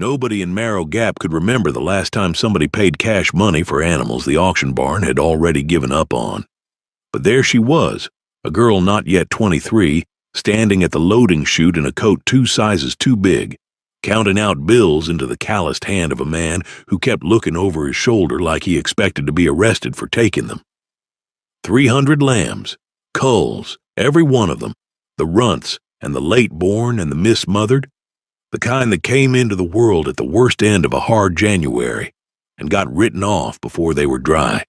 Nobody in Marrow Gap could remember the last time somebody paid cash money for animals the auction barn had already given up on. But there she was, a girl not yet 23, standing at the loading chute in a coat 2 sizes too big, counting out bills into the calloused hand of a man who kept looking over his shoulder like he expected to be arrested for taking them. 300 lambs, culls, every one of them, the runts and the late-born and the mismothered, the kind that came into the world at the worst end of a hard January and got written off before they were dry.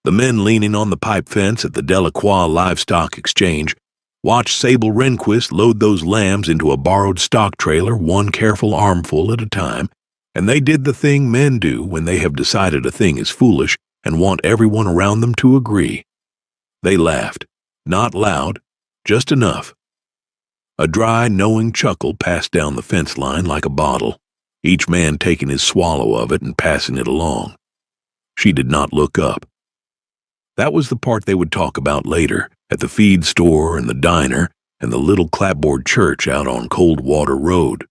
The men leaning on the pipe fence at the Delacroix Livestock Exchange watched Sable Rehnquist load those lambs into a borrowed stock trailer, one careful armful at a time, and they did the thing men do when they have decided a thing is foolish and want everyone around them to agree. They laughed, not loud, just enough. A dry, knowing chuckle passed down the fence line like a bottle, each man taking his swallow of it and passing it along. She did not look up. That was the part they would talk about later, at the feed store and the diner and the little clapboard church out on Coldwater Road.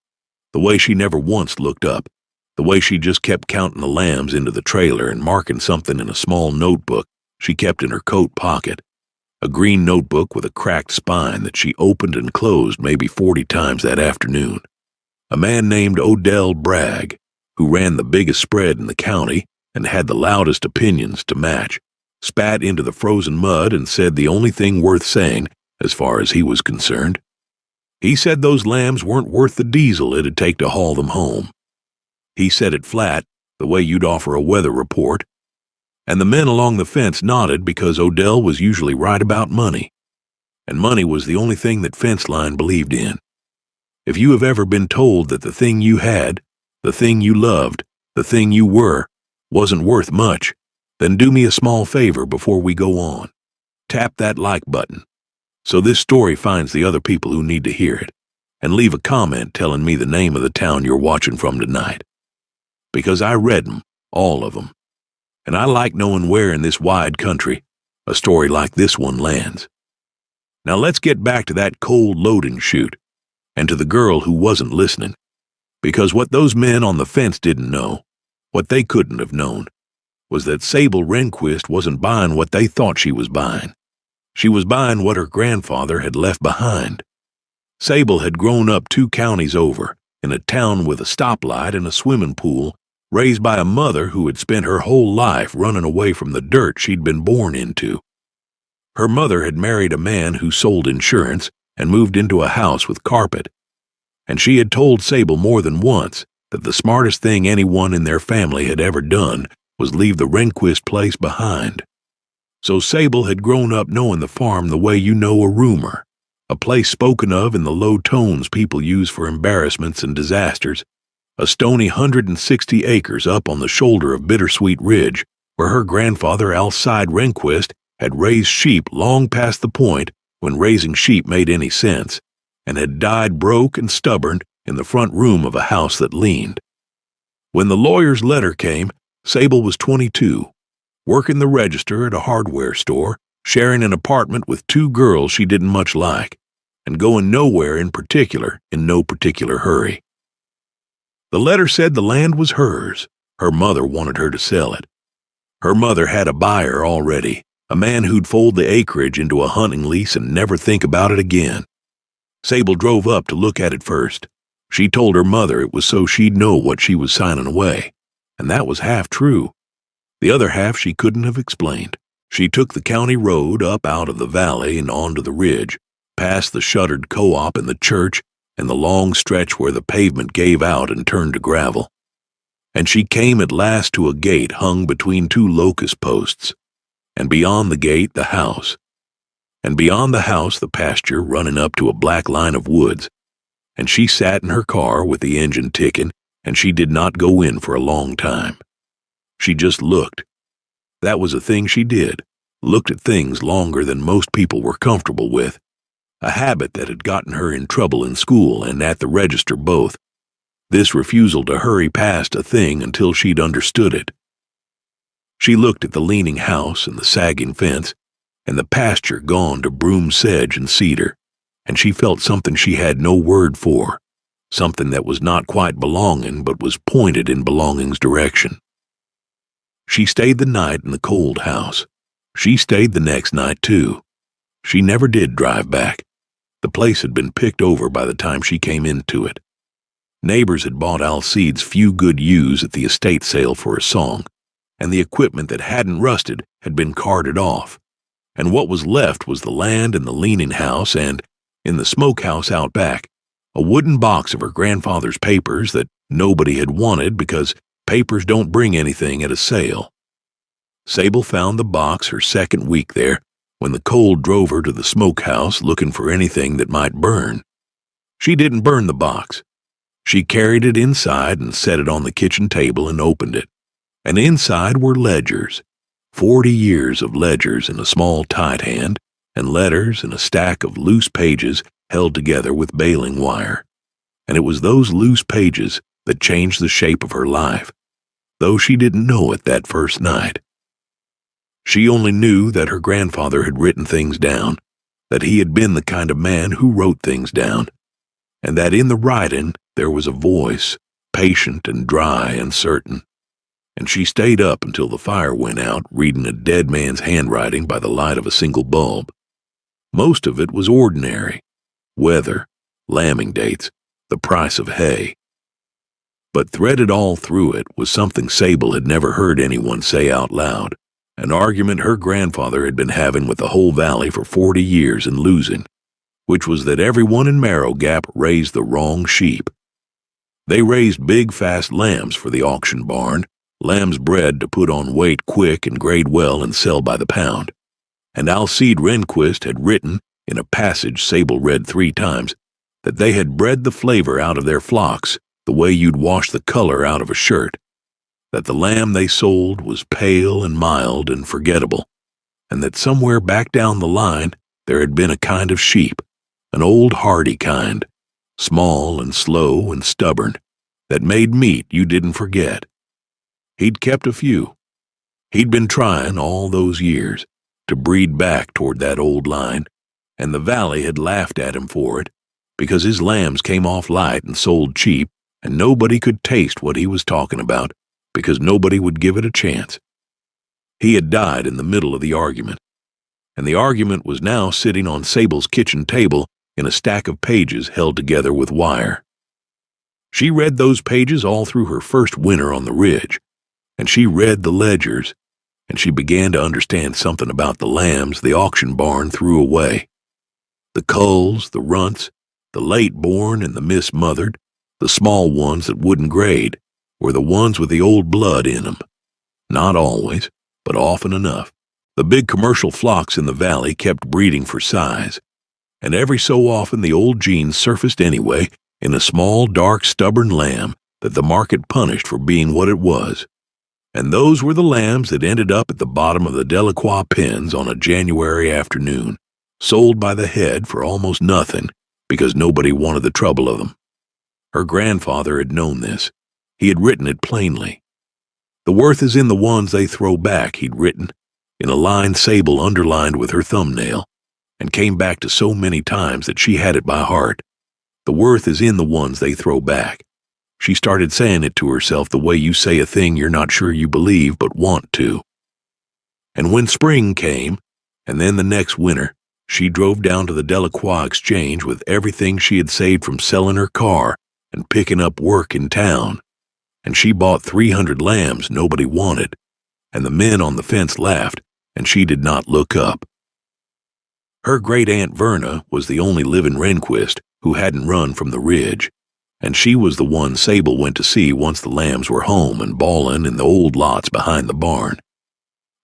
The way she never once looked up, the way she just kept counting the lambs into the trailer and marking something in a small notebook she kept in her coat pocket, a green notebook with a cracked spine that she opened and closed maybe 40 times that afternoon. A man named Odell Bragg, who ran the biggest spread in the county and had the loudest opinions to match, spat into the frozen mud and said the only thing worth saying, as far as he was concerned. He said those lambs weren't worth the diesel it'd take to haul them home. He said it flat, the way you'd offer a weather report, and the men along the fence nodded because Odell was usually right about money, and money was the only thing that fence line believed in. If you have ever been told that the thing you had, the thing you loved, the thing you were, wasn't worth much, then do me a small favor before we go on. Tap that like button, so this story finds the other people who need to hear it, and leave a comment telling me the name of the town you're watching from tonight. Because I read them, all of them, and I like knowing where in this wide country a story like this one lands. Now let's get back to that cold loading chute, and to the girl who wasn't listening, because what those men on the fence didn't know, what they couldn't have known, was that Sable Rehnquist wasn't buying what they thought she was buying. She was buying what her grandfather had left behind. Sable had grown up 2 counties over, in a town with a stoplight and a swimming pool, raised by a mother who had spent her whole life running away from the dirt she'd been born into. Her mother had married a man who sold insurance and moved into a house with carpet, and she had told Sable more than once that the smartest thing anyone in their family had ever done was leave the Rehnquist place behind. So Sable had grown up knowing the farm the way you know a rumor, a place spoken of in the low tones people use for embarrassments and disasters, a stony 160 acres up on the shoulder of Bittersweet Ridge, where her grandfather Alcide Rehnquist had raised sheep long past the point when raising sheep made any sense, and had died broke and stubborn in the front room of a house that leaned. When the lawyer's letter came, Sable was 22, working the register at a hardware store, sharing an apartment with 2 girls she didn't much like, and going nowhere in particular in no particular hurry. The letter said the land was hers. Her mother wanted her to sell it. Her mother had a buyer already, a man who'd fold the acreage into a hunting lease and never think about it again. Sable drove up to look at it first. She told her mother it was so she'd know what she was signing away, and that was half true. The other half she couldn't have explained. She took the county road up out of the valley and onto the ridge, past the shuttered co-op and the church, and the long stretch where the pavement gave out and turned to gravel. And she came at last to a gate hung between 2 locust posts, and beyond the gate the house, and beyond the house the pasture running up to a black line of woods, and she sat in her car with the engine ticking, and she did not go in for a long time. She just looked. That was a thing she did, looked at things longer than most people were comfortable with, a habit that had gotten her in trouble in school and at the register both, this refusal to hurry past a thing until she'd understood it. She looked at the leaning house and the sagging fence, and the pasture gone to broom sedge and cedar, and she felt something she had no word for, something that was not quite belonging but was pointed in belonging's direction. She stayed the night in the cold house. She stayed the next night, too. She never did drive back. The place had been picked over by the time she came into it. Neighbors had bought Alcide's few good ewes at the estate sale for a song, and the equipment that hadn't rusted had been carted off, and what was left was the land and the leaning house and, in the smokehouse out back, a wooden box of her grandfather's papers that nobody had wanted because papers don't bring anything at a sale. Sable found the box her second week there when the cold drove her to the smokehouse looking for anything that might burn. She didn't burn the box. She carried it inside and set it on the kitchen table and opened it. And inside were ledgers, 40 years of ledgers in a small tight hand, and letters and a stack of loose pages held together with baling wire. And it was those loose pages that changed the shape of her life, though she didn't know it that first night. She only knew that her grandfather had written things down, that he had been the kind of man who wrote things down, and that in the writing there was a voice, patient and dry and certain. And she stayed up until the fire went out, reading a dead man's handwriting by the light of a single bulb. Most of it was ordinary: weather, lambing dates, the price of hay. But threaded all through it was something Sable had never heard anyone say out loud, an argument her grandfather had been having with the whole valley for 40 years and losing, which was that everyone in Meadow Gap raised the wrong sheep. They raised big, fast lambs for the auction barn, lambs bred to put on weight quick and grade well and sell by the pound. And Alcide Rehnquist had written, in a passage Sable read 3 times, that they had bred the flavor out of their flocks the way you'd wash the color out of a shirt, that the lamb they sold was pale and mild and forgettable, and that somewhere back down the line there had been a kind of sheep, an old hardy kind, small and slow and stubborn, that made meat you didn't forget. He'd kept a few. He'd been trying all those years to breed back toward that old line, and the valley had laughed at him for it, because his lambs came off light and sold cheap, and nobody could taste what he was talking about, because nobody would give it a chance. He had died in the middle of the argument, and the argument was now sitting on Sable's kitchen table in a stack of pages held together with wire. She read those pages all through her first winter on the ridge, and she read the ledgers, and she began to understand something about the lambs the auction barn threw away. The culls, the runts, the late-born and the mismothered, the small ones that wouldn't grade, were the ones with the old blood in them. Not always, but often enough. The big commercial flocks in the valley kept breeding for size, and every so often the old genes surfaced anyway in a small, dark, stubborn lamb that the market punished for being what it was. And those were the lambs that ended up at the bottom of the Delacroix pens on a January afternoon, sold by the head for almost nothing because nobody wanted the trouble of them. Her grandfather had known this. He had written it plainly. The worth is in the ones they throw back, he'd written, in a line Sable underlined with her thumbnail, and came back to so many times that she had it by heart. The worth is in the ones they throw back. She started saying it to herself the way you say a thing you're not sure you believe but want to. And when spring came, and then the next winter, she drove down to the Delacroix Exchange with everything she had saved from selling her car and picking up work in town, and she bought 300 lambs nobody wanted, and the men on the fence laughed, and she did not look up. Her great-aunt Verna was the only living Rehnquist who hadn't run from the ridge, and she was the one Sable went to see once the lambs were home and bawling in the old lots behind the barn.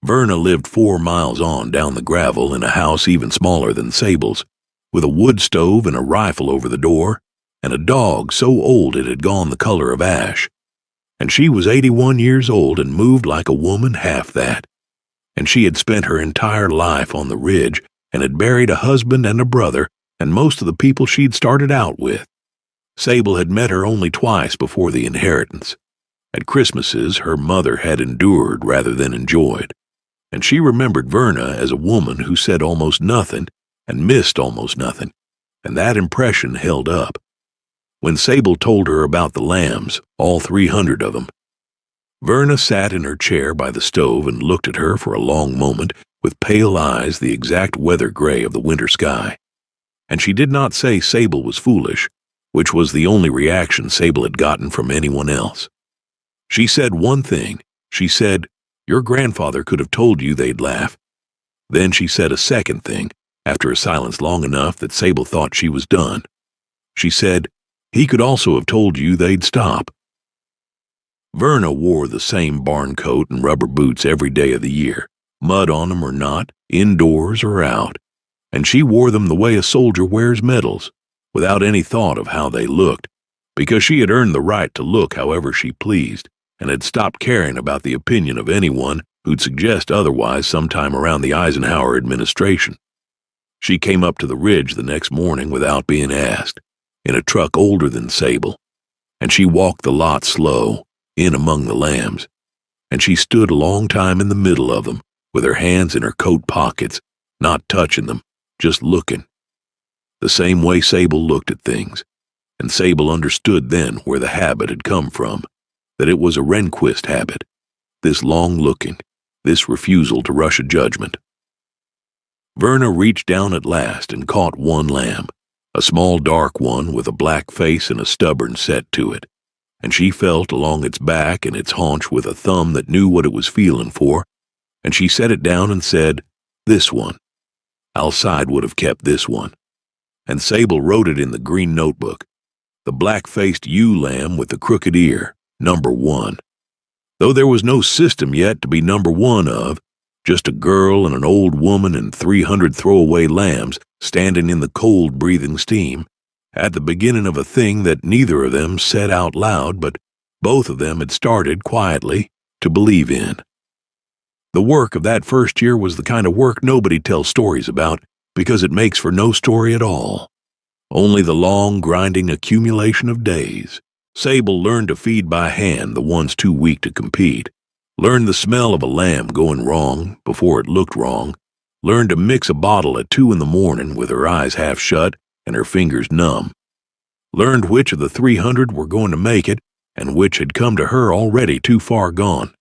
Verna lived 4 miles on down the gravel in a house even smaller than Sable's, with a wood stove and a rifle over the door, and a dog so old it had gone the color of ash. And she was 81 years old and moved like a woman half that. And she had spent her entire life on the ridge and had buried a husband and a brother and most of the people she'd started out with. Sable had met her only twice before the inheritance. At Christmases, her mother had endured rather than enjoyed, and she remembered Verna as a woman who said almost nothing and missed almost nothing, and that impression held up. when Sable told her about the lambs, all 300 of them. Verna sat in her chair by the stove and looked at her for a long moment with pale eyes the exact weather gray of the winter sky. And she did not say Sable was foolish, which was the only reaction Sable had gotten from anyone else. She said one thing. She said, "Your grandfather could have told you they'd laugh." Then she said a second thing, after a silence long enough that Sable thought she was done. She said, "He could also have told you they'd stop." Verna wore the same barn coat and rubber boots every day of the year, mud on them or not, indoors or out, and she wore them the way a soldier wears medals, without any thought of how they looked, because she had earned the right to look however she pleased, and had stopped caring about the opinion of anyone who'd suggest otherwise sometime around the Eisenhower administration. She came up to the ridge the next morning without being asked, in a truck older than Sable, and she walked the lot slow, in among the lambs, and she stood a long time in the middle of them, with her hands in her coat pockets, not touching them, just looking. The same way Sable looked at things, and Sable understood then where the habit had come from, that it was a Rehnquist habit, this long looking, this refusal to rush a judgment. Verna reached down at last and caught one lamb, a small dark one with a black face and a stubborn set to it, and she felt along its back and its haunch with a thumb that knew what it was feeling for, and she set it down and said, "This one. Alcide would have kept this one." And Sable wrote it in the green notebook, the black-faced ewe lamb with the crooked ear, number 1. Though there was no system yet to be number 1 of, just a girl and an old woman and 300 throwaway lambs standing in the cold breathing steam, at the beginning of a thing that neither of them said out loud, but both of them had started quietly to believe in. The work of that first year was the kind of work nobody tells stories about, because it makes for no story at all. Only the long, grinding accumulation of days. Sable learned to feed by hand the ones too weak to compete, learned the smell of a lamb going wrong before it looked wrong, learned to mix a bottle at 2 in the morning with her eyes half shut and her fingers numb, learned which of the 300 were going to make it and which had come to her already too far gone.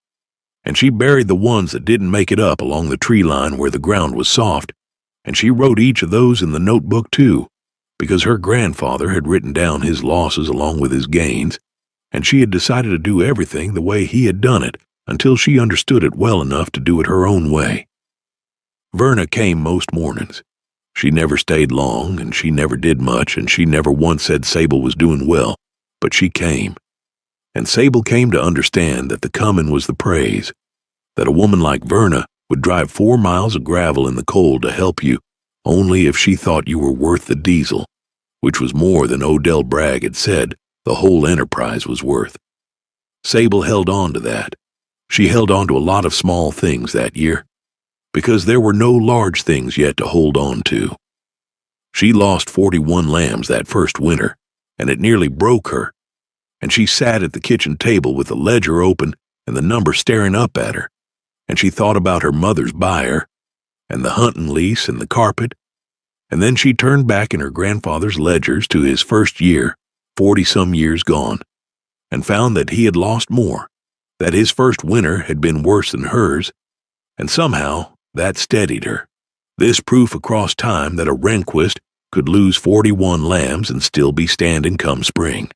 And she buried the ones that didn't make it up along the tree line where the ground was soft, and she wrote each of those in the notebook too, because her grandfather had written down his losses along with his gains, and she had decided to do everything the way he had done it until she understood it well enough to do it her own way. Verna came most mornings. She never stayed long, and she never did much, and she never once said Sable was doing well, but she came. And Sable came to understand that the coming was the praise, that a woman like Verna would drive 4 miles of gravel in the cold to help you only if she thought you were worth the diesel, which was more than Odell Bragg had said the whole enterprise was worth. Sable held on to that. She held on to a lot of small things that year, because there were no large things yet to hold on to. She lost 41 lambs that first winter, and it nearly broke her, and she sat at the kitchen table with the ledger open and the number staring up at her, and she thought about her mother's buyer, and the hunting lease and the carpet, and then she turned back in her grandfather's ledgers to his first year, 40-some years gone, and found that he had lost more, that his first winter had been worse than hers, and somehow that steadied her. This proof across time that a Rehnquist could lose 41 lambs and still be standing come spring.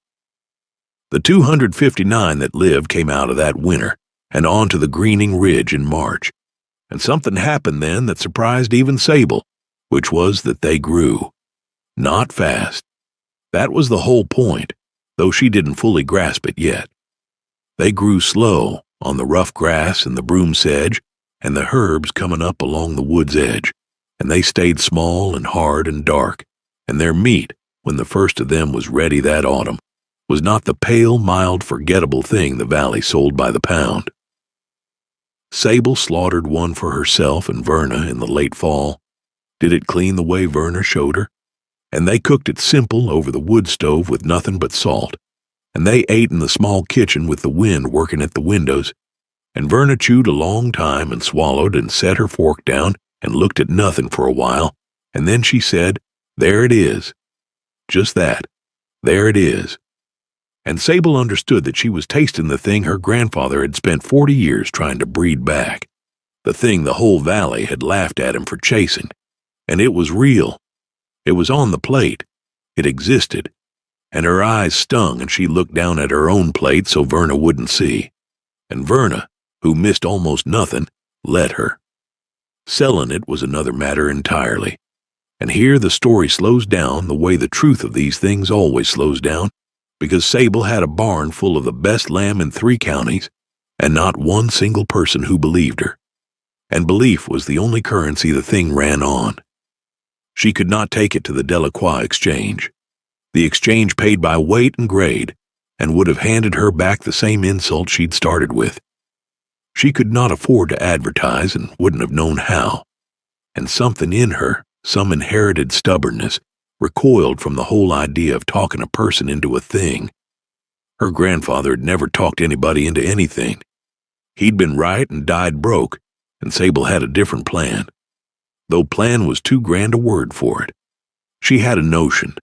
The 259 that lived came out of that winter and onto the greening ridge in March, and something happened then that surprised even Sable, which was that they grew. Not fast. That was the whole point, though she didn't fully grasp it yet. They grew slow on the rough grass and the broom sedge and the herbs coming up along the wood's edge, and they stayed small and hard and dark, and their meat, when the first of them was ready that autumn, was not the pale, mild, forgettable thing the valley sold by the pound. Sable slaughtered one for herself and Verna in the late fall, did it clean the way Verna showed her, and they cooked it simple over the wood stove with nothing but salt, and they ate in the small kitchen with the wind working at the windows, and Verna chewed a long time and swallowed and set her fork down and looked at nothing for a while, and then she said, "There it is." Just that. There it is. And Sable understood that she was tasting the thing her grandfather had spent 40 years trying to breed back, the thing the whole valley had laughed at him for chasing. And it was real. It was on the plate. It existed. And her eyes stung, and she looked down at her own plate so Verna wouldn't see. And Verna, who missed almost nothing, let her. Selling it was another matter entirely. And here the story slows down the way the truth of these things always slows down, because Sable had a barn full of the best lamb in 3 counties, and not one single person who believed her. And belief was the only currency the thing ran on. She could not take it to the Delacroix exchange. The exchange paid by weight and grade, and would have handed her back the same insult she'd started with. She could not afford to advertise and wouldn't have known how. And something in her, some inherited stubbornness, recoiled from the whole idea of talking a person into a thing. Her grandfather had never talked anybody into anything. He'd been right and died broke, and Sable had a different plan. Though plan was too grand a word for it. She had a notion.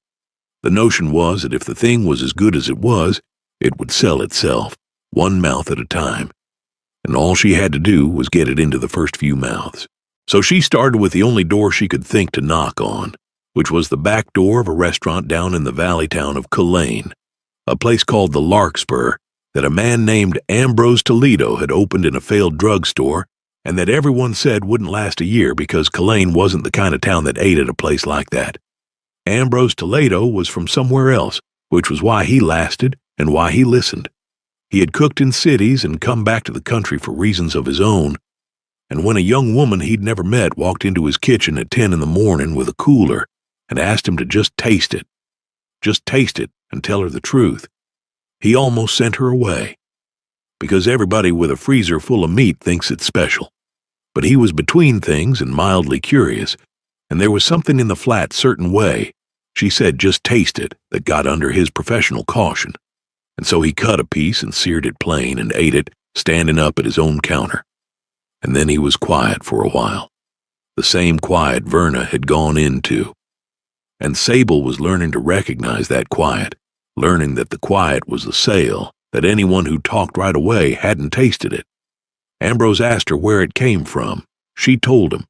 The notion was that if the thing was as good as it was, it would sell itself, one mouth at a time. And all she had to do was get it into the first few mouths. So she started with the only door she could think to knock on, which was the back door of a restaurant down in the valley town of Culane, a place called the Larkspur that a man named Ambrose Toledo had opened in a failed drugstore, and that everyone said wouldn't last a year because Culane wasn't the kind of town that ate at a place like that. Ambrose Toledo was from somewhere else, which was why he lasted and why he listened. He had cooked in cities and come back to the country for reasons of his own, and when a young woman he'd never met walked into his kitchen at 10 in the morning with a cooler and asked him to just taste it and tell her the truth, he almost sent her away. Because everybody with a freezer full of meat thinks it's special. But he was between things and mildly curious, and there was something in the flat certain way, she said just taste it, that got under his professional caution. And so he cut a piece and seared it plain and ate it, standing up at his own counter. And then he was quiet for a while. The same quiet Verna had gone into. And Sable was learning to recognize that quiet, learning that the quiet was the sale, that anyone who talked right away hadn't tasted it. Ambrose asked her where it came from. She told him.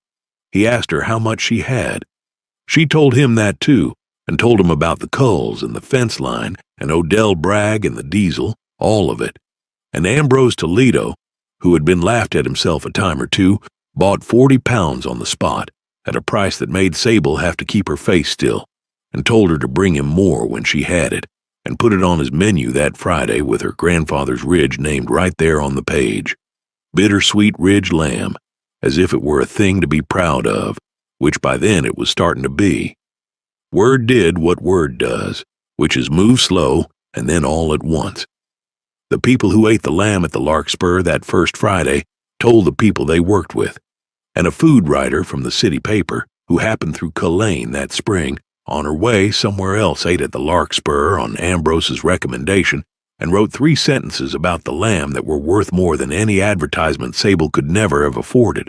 He asked her how much she had. She told him that too, and told him about the culls and the fence line and Odell Bragg and the diesel, all of it. And Ambrose Toledo, who had been laughed at himself a time or two, bought 40 pounds on the spot, at a price that made Sable have to keep her face still, and told her to bring him more when she had it, and put it on his menu that Friday with her grandfather's ridge named right there on the page. Bittersweet Ridge lamb, as if it were a thing to be proud of, which by then it was starting to be. Word did what word does, which is move slow and then all at once. The people who ate the lamb at the Larkspur that first Friday told the people they worked with, and a food writer from the city paper who happened through Culane that spring on her way somewhere else ate at the Larkspur on Ambrose's recommendation and wrote 3 sentences about the lamb that were worth more than any advertisement Sable could never have afforded.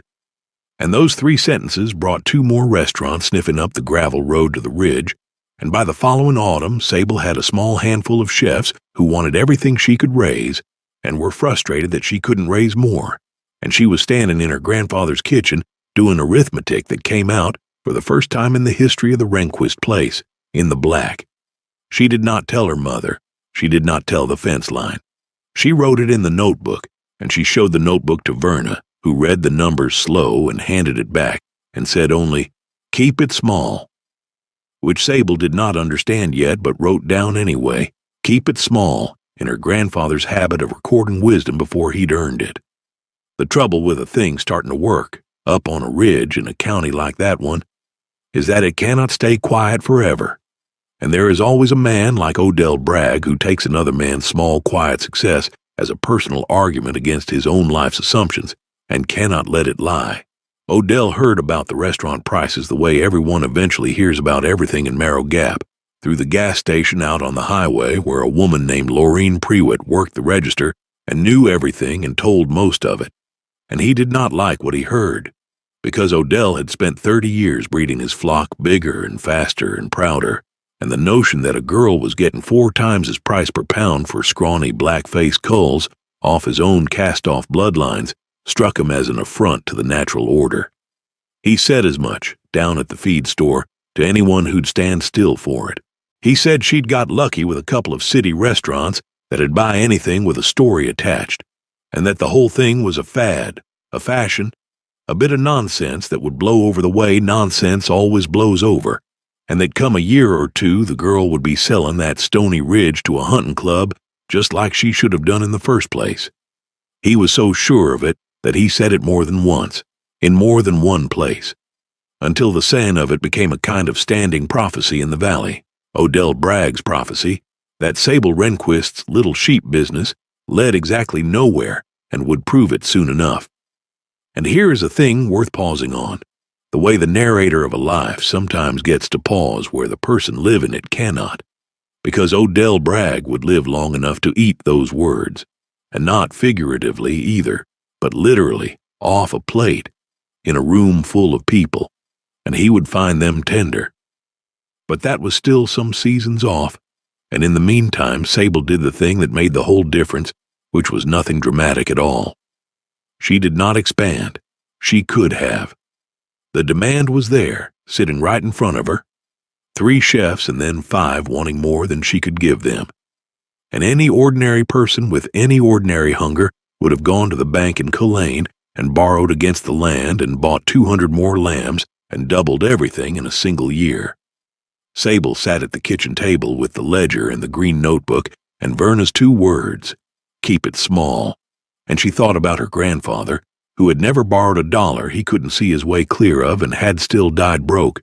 And those 3 sentences brought 2 more restaurants sniffing up the gravel road to the ridge, and by the following autumn Sable had a small handful of chefs who wanted everything she could raise and were frustrated that she couldn't raise more, and she was standing in her grandfather's kitchen doing arithmetic that came out, for the first time in the history of the Rehnquist place, in the black. She did not tell her mother. She did not tell the fence line. She wrote it in the notebook, and she showed the notebook to Verna, who read the numbers slow and handed it back, and said only, "Keep it small," which Sable did not understand yet but wrote down anyway, "Keep it small," in her grandfather's habit of recording wisdom before he'd earned it. The trouble with a thing starting to work, up on a ridge in a county like that one, is that it cannot stay quiet forever. And there is always a man like Odell Bragg who takes another man's small, quiet success as a personal argument against his own life's assumptions and cannot let it lie. Odell heard about the restaurant prices the way everyone eventually hears about everything in Marrow Gap, through the gas station out on the highway where a woman named Laureen Prewitt worked the register and knew everything and told most of it. And he did not like what he heard, because Odell had spent 30 years breeding his flock bigger and faster and prouder, and the notion that a girl was getting 4 times his price per pound for scrawny black-faced culls off his own cast-off bloodlines struck him as an affront to the natural order. He said as much, down at the feed store, to anyone who'd stand still for it. He said she'd got lucky with a couple of city restaurants that'd buy anything with a story attached, and that the whole thing was a fad, a fashion, a bit of nonsense that would blow over the way nonsense always blows over, and that come a year or two the girl would be selling that Stony Ridge to a hunting club just like she should have done in the first place. He was so sure of it that he said it more than once, in more than one place, until the saying of it became a kind of standing prophecy in the valley, Odell Bragg's prophecy, that Sable Rehnquist's little sheep business led exactly nowhere and would prove it soon enough. And here is a thing worth pausing on, the way the narrator of a life sometimes gets to pause where the person living it cannot, because Odell Bragg would live long enough to eat those words, and not figuratively either, but literally, off a plate, in a room full of people, and he would find them tender. But that was still some seasons off, and in the meantime Sable did the thing that made the whole difference, which was nothing dramatic at all. She did not expand. She could have. The demand was there, sitting right in front of her. 3 chefs and then 5 wanting more than she could give them. And any ordinary person with any ordinary hunger would have gone to the bank in Culane and borrowed against the land and bought 200 more lambs and doubled everything in a single year. Sable sat at the kitchen table with the ledger and the green notebook and Verna's 2 words, "Keep it small," and she thought about her grandfather, who had never borrowed $1 he couldn't see his way clear of and had still died broke,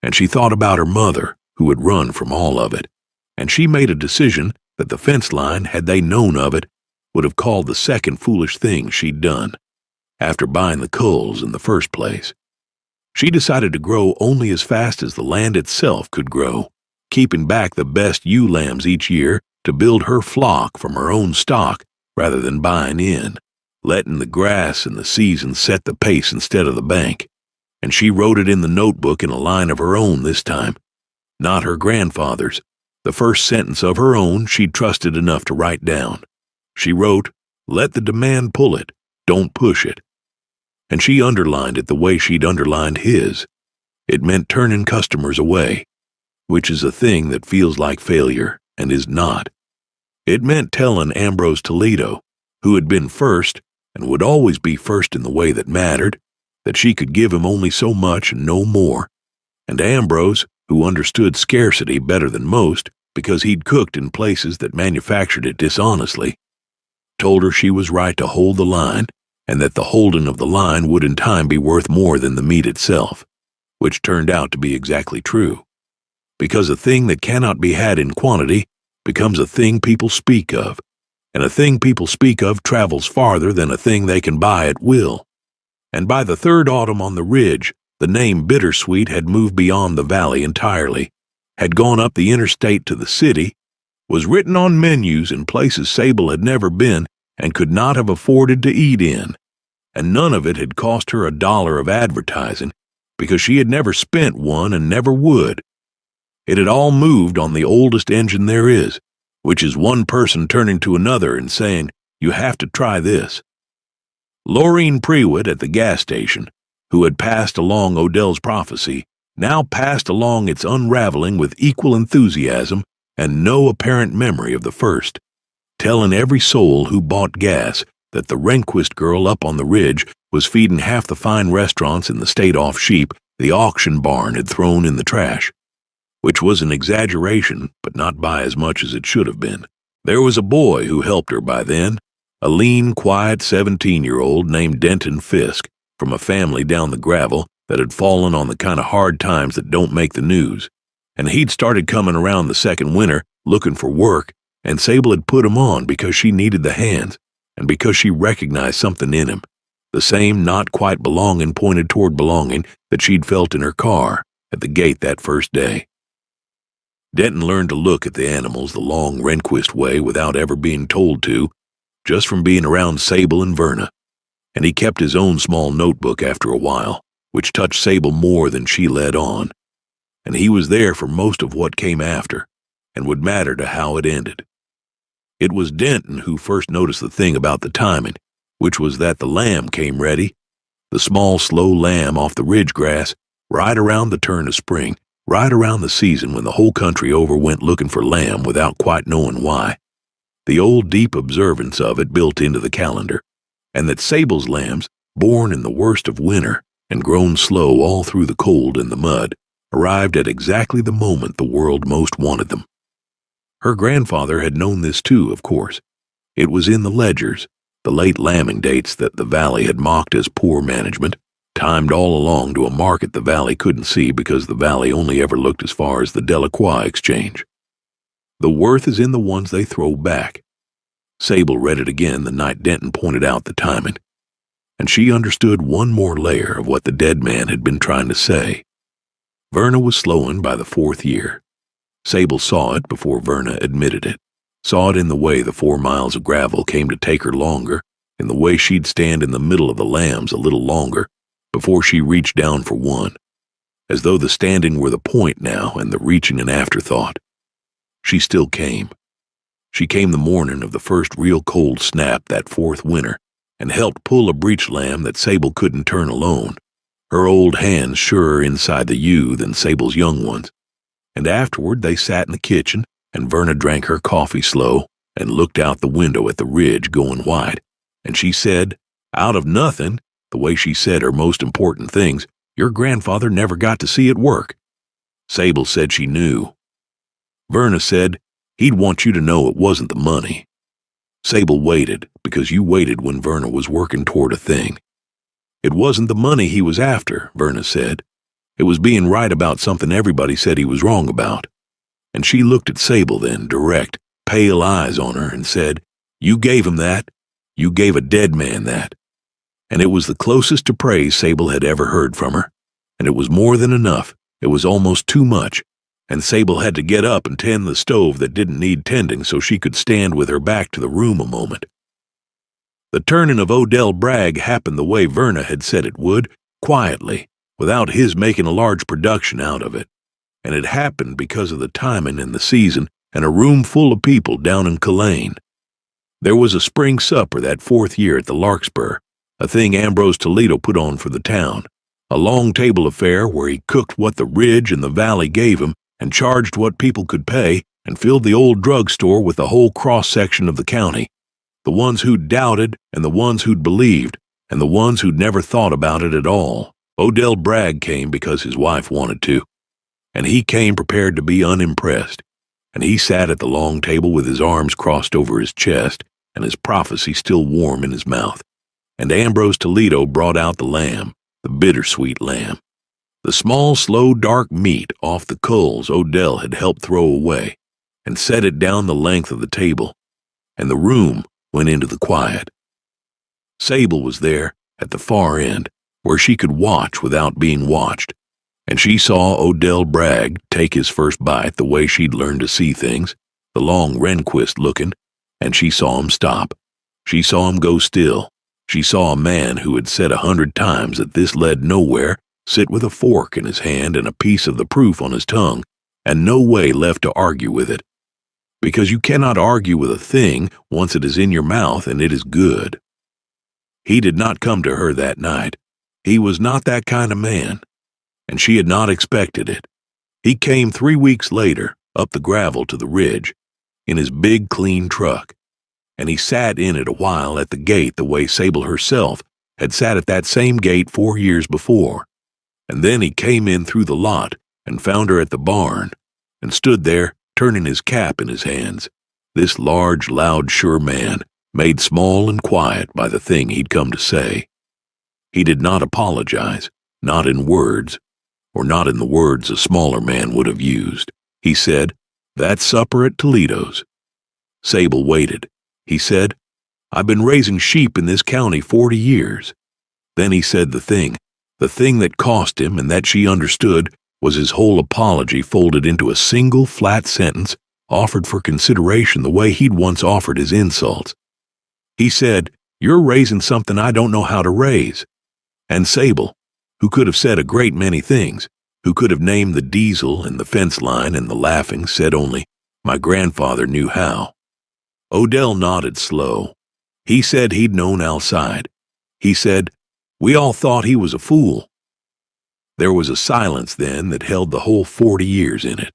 and she thought about her mother, who had run from all of it, and she made a decision that the fence line, had they known of it, would have called the second foolish thing she'd done, after buying the culls in the first place. She decided to grow only as fast as the land itself could grow, keeping back the best ewe lambs each year to build her flock from her own stock rather than buying in, letting the grass and the season set the pace instead of the bank. And she wrote it in the notebook in a line of her own this time, not her grandfather's, the first sentence of her own she'd trusted enough to write down. She wrote, "Let the demand pull it, don't push it." And she underlined it the way she'd underlined his. It meant turning customers away, which is a thing that feels like failure and is not. It meant telling Ambrose Toledo, who had been first and would always be first in the way that mattered, that she could give him only so much and no more. And Ambrose, who understood scarcity better than most because he'd cooked in places that manufactured it dishonestly, told her she was right to hold the line and that the holding of the line would in time be worth more than the meat itself, which turned out to be exactly true. Because a thing that cannot be had in quantity becomes a thing people speak of, and a thing people speak of travels farther than a thing they can buy at will. And by the 3rd autumn on the ridge, the name Bittersweet had moved beyond the valley entirely, had gone up the interstate to the city, was written on menus in places Sable had never been and could not have afforded to eat in, and none of it had cost her $1 of advertising, because she had never spent one and never would. It had all moved on the oldest engine there is, which is one person turning to another and saying, "You have to try this." Laureen Prewitt at the gas station, who had passed along Odell's prophecy, now passed along its unraveling with equal enthusiasm and no apparent memory of the first, telling every soul who bought gas that the Rehnquist girl up on the ridge was feeding half the fine restaurants in the state off sheep the auction barn had thrown in the trash, which was an exaggeration, but not by as much as it should have been. There was a boy who helped her by then, a lean, quiet 17-year-old named Denton Fisk, from a family down the gravel that had fallen on the kind of hard times that don't make the news, and he'd started coming around the second winter looking for work, and Sable had put him on because she needed the hands, and because she recognized something in him, the same not quite belonging pointed toward belonging that she'd felt in her car at the gate that first day. Denton learned to look at the animals the long Rehnquist way without ever being told to, just from being around Sable and Verna, and he kept his own small notebook after a while, which touched Sable more than she led on. and he was there for most of what came after, and would matter to how it ended. It was Denton who first noticed the thing about the timing, which was that the lamb came ready, the small, slow lamb off the ridge grass, right around the turn of spring, right around the season when the whole country over went looking for lamb without quite knowing why. The old deep observance of it built into the calendar, and that Sable's lambs, born in the worst of winter and grown slow all through the cold and the mud, arrived at exactly the moment the world most wanted them. Her grandfather had known this too, of course. It was in the ledgers, the late lambing dates that the valley had mocked as poor management, timed all along to a market the valley couldn't see because the valley only ever looked as far as the Delacroix exchange. The worth is in the ones they throw back. Sable read it again the night Denton pointed out the timing, and she understood one more layer of what the dead man had been trying to say. Verna was slowing by the 4th year. Sable saw it before Verna admitted it, saw it in the way the 4 miles of gravel came to take her longer, in the way she'd stand in the middle of the lambs a little longer before she reached down for one, as though the standing were the point now and the reaching an afterthought. She still came. She came the morning of the first real cold snap that 4th winter and helped pull a breech lamb that Sable couldn't turn alone, her old hands surer inside the ewe than Sable's young ones. And afterward they sat in the kitchen, and Verna drank her coffee slow and looked out the window at the ridge going white, and she said, out of nothing, the way she said her most important things, your grandfather never got to see it work. Sable said she knew. Verna said, he'd want you to know it wasn't the money. Sable waited, because you waited when Verna was working toward a thing. It wasn't the money he was after, Verna said. It was being right about something everybody said he was wrong about. And she looked at Sable then, direct, pale eyes on her, and said, you gave him that. You gave a dead man that. And it was the closest to praise Sable had ever heard from her. And it was more than enough. It was almost too much. And Sable had to get up and tend the stove that didn't need tending so she could stand with her back to the room a moment. The turning of Odell Bragg happened the way Verna had said it would, quietly, without his making a large production out of it. And it happened because of the timing and the season and a room full of people down in Culane. There was a spring supper that 4th year at the Larkspur, a thing Ambrose Toledo put on for the town, a long table affair where he cooked what the ridge and the valley gave him and charged what people could pay and filled the old drugstore with the whole cross-section of the county, the ones who'd doubted and the ones who'd believed and the ones who'd never thought about it at all. Odell Bragg came because his wife wanted to, and he came prepared to be unimpressed, and he sat at the long table with his arms crossed over his chest and his prophecy still warm in his mouth, and Ambrose Toledo brought out the lamb, the bittersweet lamb, the small, slow, dark meat off the coals Odell had helped throw away, and set it down the length of the table, and the room went into the quiet. Sable was there at the far end, where she could watch without being watched, and she saw Odell Bragg take his first bite the way she'd learned to see things, the long Rehnquist looking, and she saw him stop. She saw him go still. She saw a man who had said 100 times that this led nowhere sit with a fork in his hand and a piece of the proof on his tongue, and no way left to argue with it. Because you cannot argue with a thing once it is in your mouth and it is good. He did not come to her that night. He was not that kind of man, and she had not expected it. He came 3 weeks later, up the gravel to the ridge, in his big, clean truck, and he sat in it a while at the gate the way Sable herself had sat at that same gate 4 years before, and then he came in through the lot and found her at the barn, and stood there, turning his cap in his hands, this large, loud, sure man, made small and quiet by the thing he'd come to say. He did not apologize, not in words, or not in the words a smaller man would have used. He said, "That's supper at Toledo's." Sable waited. He said, "I've been raising sheep in this county 40 years. Then he said the thing that cost him and that she understood was his whole apology folded into a single flat sentence offered for consideration the way he'd once offered his insults. He said, "You're raising something I don't know how to raise." And Sable, who could have said a great many things, who could have named the diesel and the fence line and the laughing, said only, "My grandfather knew how." Odell nodded slow. He said he'd known Alcide. He said, "We all thought he was a fool." There was a silence then that held the whole 40 years in it,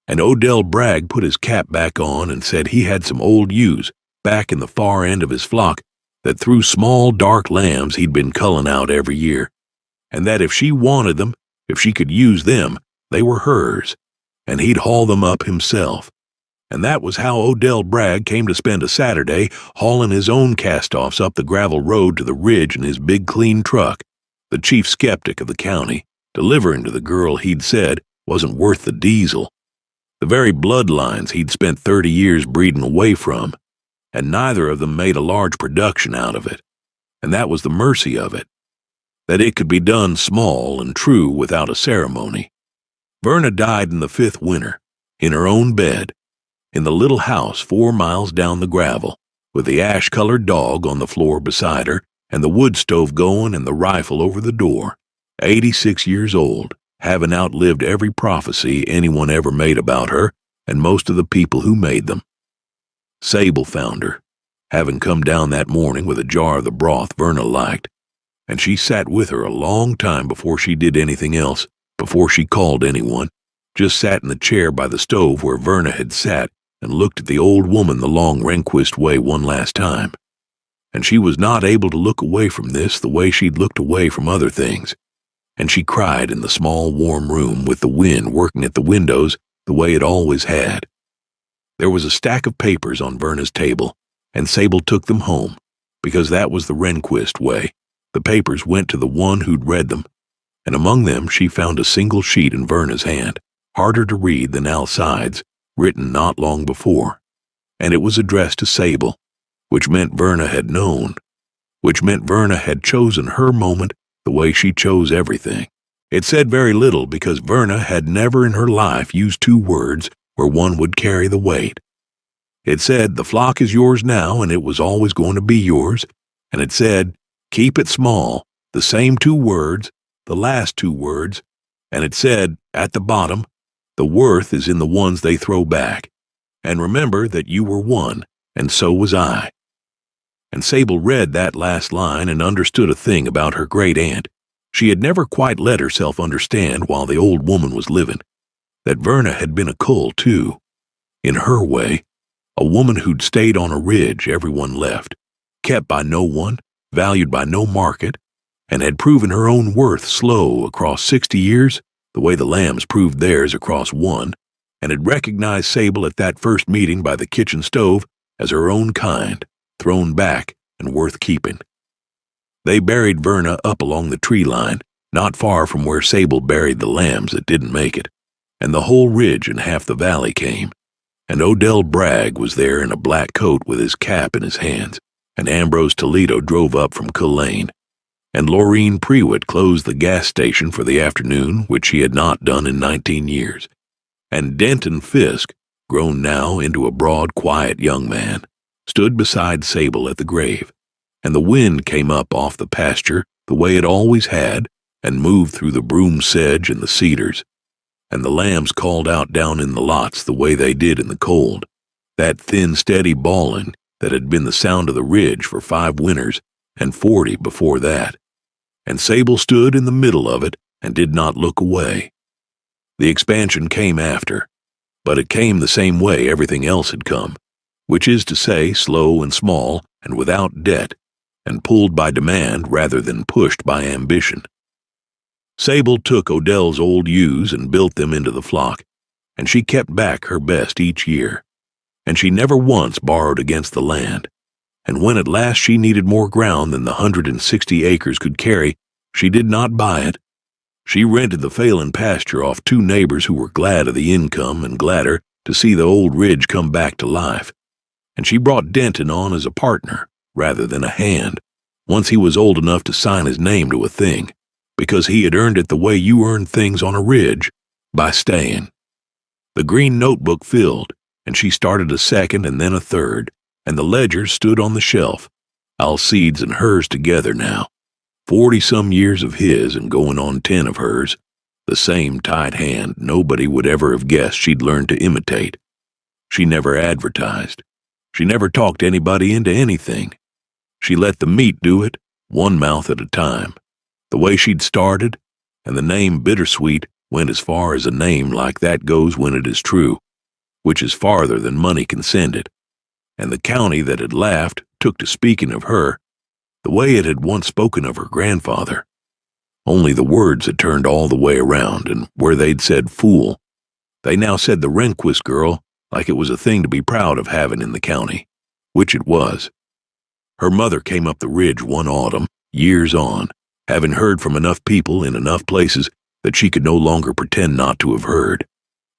and Odell Bragg put his cap back on and said he had some old ewes back in the far end of his flock that threw small dark lambs he'd been culling out every year, and that if she wanted them, if she could use them, they were hers, and he'd haul them up himself. And that was how Odell Bragg came to spend a Saturday hauling his own cast-offs up the gravel road to the ridge in his big clean truck, the chief skeptic of the county, delivering to the girl he'd said wasn't worth the diesel, the very bloodlines he'd spent 30 years breeding away from, and neither of them made a large production out of it. And that was the mercy of it, that it could be done small and true without a ceremony. Verna died in the 5th winter, in her own bed, in the little house 4 miles down the gravel, with the ash-colored dog on the floor beside her, and the wood stove going and the rifle over the door, 86 years old, having outlived every prophecy anyone ever made about her and most of the people who made them. Sable found her, having come down that morning with a jar of the broth Verna liked, and she sat with her a long time before she did anything else, before she called anyone, just sat in the chair by the stove where Verna had sat and looked at the old woman the long Rehnquist way one last time. And she was not able to look away from this the way she'd looked away from other things, and she cried in the small warm room with the wind working at the windows the way it always had. There was a stack of papers on Verna's table, and Sable took them home, because that was the Rehnquist way. The papers went to the one who'd read them, and among them she found a single sheet in Verna's hand, harder to read than Alcide's, written not long before, and it was addressed to Sable, which meant Verna had known, which meant Verna had chosen her moment the way she chose everything. It said very little because Verna had never in her life used 2 words where one would carry the weight. It said, "The flock is yours now, and it was always going to be yours," and it said, "Keep it small," the same 2 words, the last 2 words, and it said, at the bottom, "The worth is in the ones they throw back, and remember that you were one, and so was I." And Sable read that last line and understood a thing about her great-aunt she had never quite let herself understand while the old woman was living, that Verna had been a cull, too. In her way, a woman who'd stayed on a ridge everyone left, kept by no one, valued by no market, and had proven her own worth slow across 60 years, the way the lambs proved theirs across 1, and had recognized Sable at that first meeting by the kitchen stove as her own kind, thrown back and worth keeping. They buried Verna up along the tree line, not far from where Sable buried the lambs that didn't make it, and the whole ridge and half the valley came, and Odell Bragg was there in a black coat with his cap in his hands, and Ambrose Toledo drove up from Culane, and Laureen Prewitt closed the gas station for the afternoon, which she had not done in 19 years, and Denton Fisk, grown now into a broad, quiet young man, stood beside Sable at the grave, and the wind came up off the pasture the way it always had and moved through the broom sedge and the cedars, and the lambs called out down in the lots the way they did in the cold, that thin, steady bawling that had been the sound of the ridge for 5 winters and 40 before that, and Sable stood in the middle of it and did not look away. The expansion came after, but it came the same way everything else had come, which is to say slow and small and without debt, and pulled by demand rather than pushed by ambition. Sable took Odell's old ewes and built them into the flock, and she kept back her best each year, and she never once borrowed against the land, and when at last she needed more ground than the 160 acres could carry, she did not buy it. She rented the Phelan pasture off 2 neighbors who were glad of the income and gladder to see the old ridge come back to life, and she brought Denton on as a partner rather than a hand, once he was old enough to sign his name to a thing, because he had earned it the way you earn things on a ridge, by staying. The green notebook filled, and she started a second and then a third, and the ledgers stood on the shelf, Alcide's and hers together now, 40-some years of his and going on 10 of hers, The same tight hand nobody would ever have guessed she'd learned to imitate. She never advertised. She never talked anybody into anything. She let the meat do it, one mouth at a time. The way she'd started, and the name Bittersweet went as far as a name like that goes when it is true, which is farther than money can send it. And the county that had laughed took to speaking of her the way it had once spoken of her grandfather. Only the words had turned all the way around, and where they'd said fool, they now said the Rehnquist girl like it was a thing to be proud of having in the county, which it was. Her mother came up the ridge one autumn, years on, having heard from enough people in enough places that she could no longer pretend not to have heard.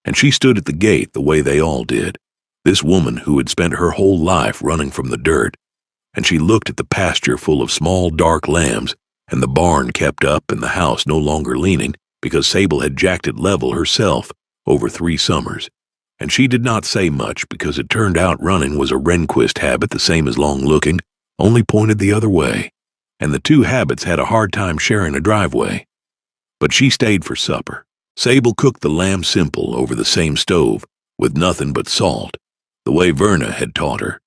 And she stood at the gate the way they all did, this woman who had spent her whole life running from the dirt, and she looked at the pasture full of small dark lambs and the barn kept up and the house no longer leaning because Sable had jacked it level herself over 3 summers. And she did not say much because it turned out running was a Rehnquist habit the same as long-looking, only pointed the other way, and the 2 habits had a hard time sharing a driveway. But she stayed for supper. Sable cooked the lamb simple over the same stove, with nothing but salt, the way Verna had taught her,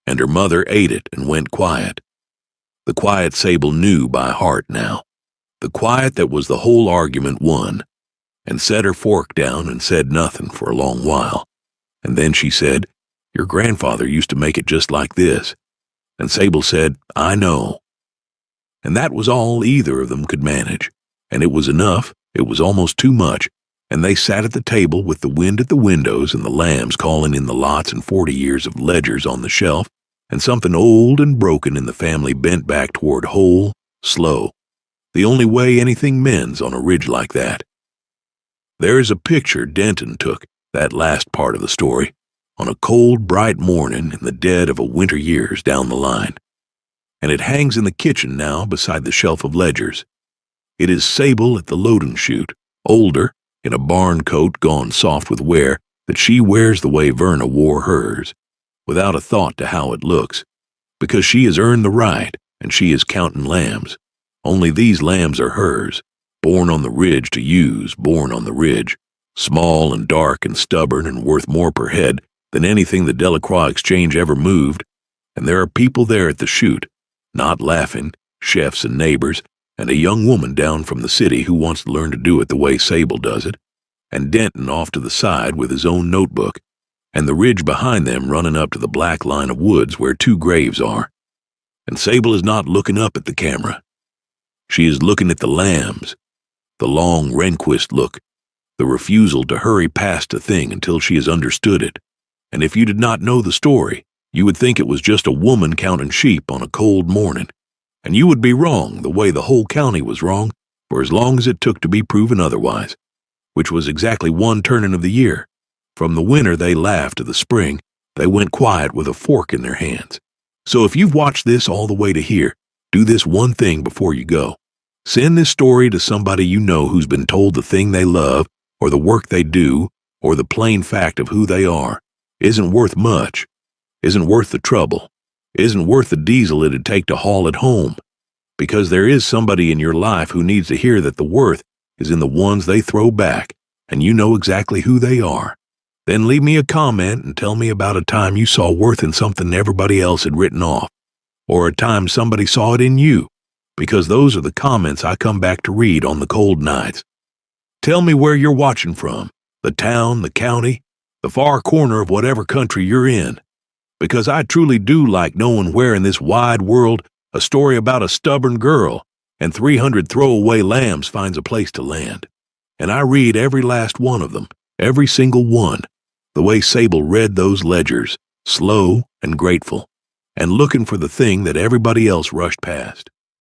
and her mother ate it and went quiet. The quiet Sable knew by heart now, the quiet that was the whole argument won, and set her fork down and said nothing for a long while. And then she said, "Your grandfather used to make it just like this." And Sable said, "I know." And that was all either of them could manage, and it was enough, it was almost too much, and they sat at the table with the wind at the windows and the lambs calling in the lots and 40 years of ledgers on the shelf, and something old and broken in the family bent back toward whole, slow, the only way anything mends on a ridge like that. There is a picture Denton took, that last part of the story, on a cold, bright morning in the dead of a winter years down the line. And it hangs in the kitchen now beside the shelf of ledgers. It is Sable at the loading chute, older, in a barn coat gone soft with wear, that she wears the way Verna wore hers, without a thought to how it looks, because she has earned the right, and she is counting lambs. Only these lambs are hers, born on the ridge to use, born on the ridge, small and dark and stubborn and worth more per head than anything the Delacroix Exchange ever moved, and there are people there at the chute, not laughing, chefs and neighbors, and a young woman down from the city who wants to learn to do it the way Sable does it, and Denton off to the side with his own notebook, and the ridge behind them running up to the black line of woods where 2 graves are. And Sable is not looking up at the camera. She is looking at the lambs, the long Rehnquist look, the refusal to hurry past a thing until she has understood it. And if you did not know the story, you would think it was just a woman counting sheep on a cold morning. And you would be wrong the way the whole county was wrong for as long as it took to be proven otherwise, which was exactly 1 turning of the year. From the winter they laughed to the spring, they went quiet with a fork in their hands. So if you've watched this all the way to here, do this one thing before you go. Send this story to somebody you know who's been told the thing they love, or the work they do, or the plain fact of who they are, isn't worth much, isn't worth the trouble, isn't worth the diesel it'd take to haul it home, because there is somebody in your life who needs to hear that the worth is in the ones they throw back, and you know exactly who they are. Then leave me a comment and tell me about a time you saw worth in something everybody else had written off, or a time somebody saw it in you, because those are the comments I come back to read on the cold nights. Tell me where you're watching from, the town, the county, the far corner of whatever country you're in, because I truly do like knowing where in this wide world a story about a stubborn girl and 300 throwaway lambs finds a place to land. And I read every last one of them, every single one, the way Sable read those ledgers, slow and grateful, and looking for the thing that everybody else rushed past.